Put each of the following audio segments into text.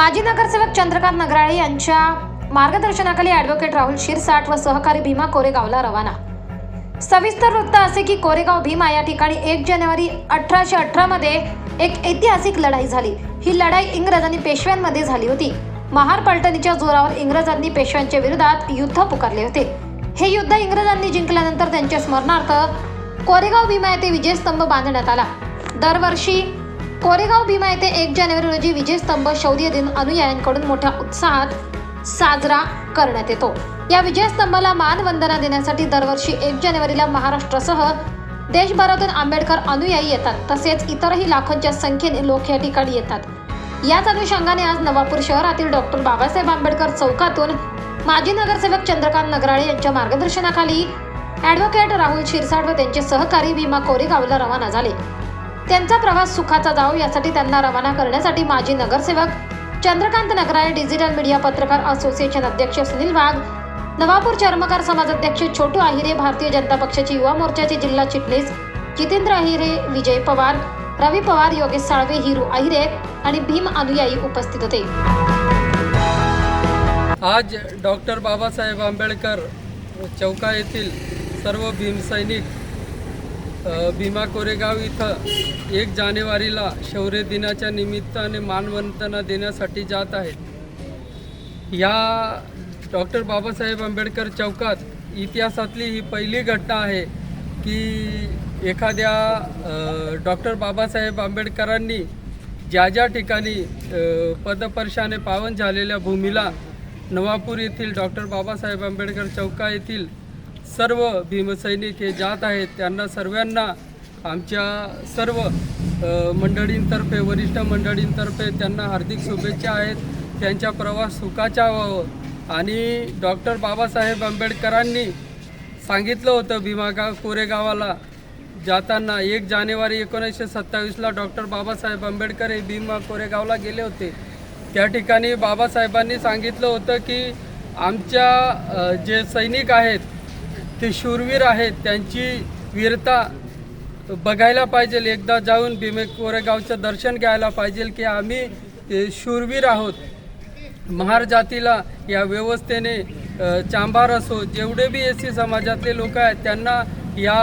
माजी नगरसेवक चंद्रकांत नगराळे यांच्या मार्गदर्शनाखाली ॲडव्होकेट राहुल शिरसाट व सहकारी भीमा कोरेगावला रवाना। सविस्तर वृत्त असे की कोरेगाव भीमा या ठिकाणी 1 जानेवारी 1818 मध्ये एक ऐतिहासिक लढाई झाली। ही लढाई इंग्रज आणि पेशव्यांमध्ये झाली होती। महार पलटणीच्या जोरावर इंग्रजांनी पेशव्यांच्या विरोधात युद्ध पुकारले होते। हे युद्ध इंग्रजांनी जिंकल्यानंतर त्यांच्या स्मरणार्थ कोरेगाव भीमा येथे विजयस्तंभ बांधण्यात आला। दरवर्षी कोरेगाव भीमा येथे 1 जानेवारी रोजी विजयस्तंभ शौर्य दिन अनुयायांकडून मोठ्या उत्साहात साजरा करण्यात येतो। या विजयस्तंभाला मानवंदना देण्यासाठी दरवर्षी 1 जानेवारीला महाराष्ट्रासह देशभरातून आंबेडकर अनुयायी येतात। तसेच इतरही लाखोंच्या संख्येने लोक या ठिकाणी येतात। याच अनुषंगाने आज नवापूर शहरातील डॉक्टर बाबासाहेब आंबेडकर चौकातून माजी नगरसेवक चंद्रकांत नगराळे यांच्या मार्गदर्शनाखाली ॲडव्होकेट राहुल शिरसाट व त्यांचे सहकारी भीमा कोरेगावला रवाना झाले। त्यांचा प्रवास सुखाचा जावो यासाठी त्यांना रवाना करण्यासाठी माजी नगरसेवक चंद्रकांत नगराळे, डिजिटल मीडिया पत्रकार असोसिएशन अध्यक्ष सुनील वाघ, नवापूर चर्मकार समाज अध्यक्ष छोटू आहिरे, भारतीय जनता पक्षाचे युवा मोर्चाचे जिल्हा चिटणीस जितेंद्र आहिरे, विजय पवार, रवी पवार, योगेश साळवे, हिरू आहिरे आणि भीम अनुयायी उपस्थित होते। आज डॉक्टर बाबासाहेब आंबेडकर चौका येथील सर्व भीम सैनिक भीमा कोरेगाव इथं 1 जानेवारीला शौर्य दिनाच्या निमित्ताने मानवंदना देण्यासाठी जात आहेत। या डॉक्टर बाबासाहेब आंबेडकर चौकात इतिहासातली ही पहिली घटना आहे की एखाद्या डॉक्टर बाबासाहेब आंबेडकरांनी ज्या ठिकाणी पदस्पर्शाने पावन झालेल्या भूमीला नवापूर येथील डॉक्टर बाबासाहेब आंबेडकर चौका येथील सर्व भीमसैनिक हे जात आहेत। त्यांना सर्वांना आमच्या सर्व मंडळींतर्फे, वरिष्ठ मंडळींतर्फे त्यांना हार्दिक शुभेच्छा आहेत। त्यांचा प्रवास सुखाचा व्हावा आणि डॉक्टर बाबासाहेब आंबेडकरांनी सांगितलं होतं भीमा कोरेगावाला जाताना 1 जानेवारी 1927ला डॉक्टर बाबासाहेब आंबेडकर हे भीमा कोरेगावला गेले होते। त्या ठिकाणी बाबासाहेबांनी सांगितलं होतं की आमच्या जे सैनिक आहेत ते शूरवीर आहेत, त्यांची वीरता बघायला पाहिजे, एकदा जाऊन भीमा कोरेगावचं दर्शन घ्यायला पाहिजे की आम्ही शूरवीर आहोत। महार जातीला या व्यवस्थेने चांभार असो, जेवढे बी एससी समाजातले लोक आहेत त्यांना या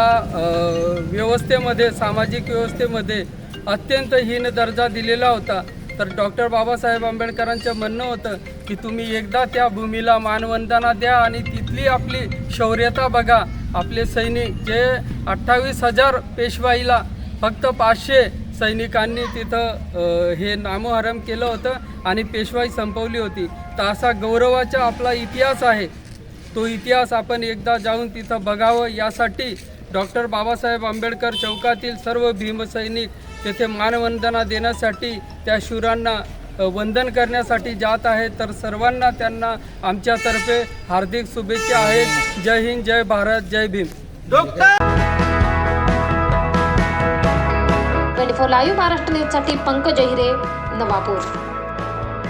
व्यवस्थेमध्ये, सामाजिक व्यवस्थेमध्ये अत्यंत हीन दर्जा दिलेला होता। तर डॉक्टर बाबासाहेब आंबेडकरांचं म्हणणं होतं की तुम्ही एकदा त्या भूमीला मानवंदना द्या आणि तिथली आपली शौर्यता बघा। आपले सैनिक जे 28,000 पेशवाईला फक्त 500 सैनिकांनी तिथं हे नामोहरम केलं होतं आणि पेशवाई संपवली होती। तर असा गौरवाचा आपला इतिहास आहे, तो इतिहास आपण एकदा जाऊन तिथं बघावं यासाठी डॉक्टर बाबासाहेब आंबेडकर चौकातील सर्व भीमसैनिक तेथे मानवंदना देण्यासाठी, त्या शूरांना वंदन करण्यासाठी जात आहेत। तर सर्वांना त्यांना आमच्यातर्फे हार्दिक शुभेच्छा आहेत। जय हिंद, जय भारत, जय भीम। 24 लाईव्ह महाराष्ट्र न्यूजसाठी पंकज अहिरे, नवापूर।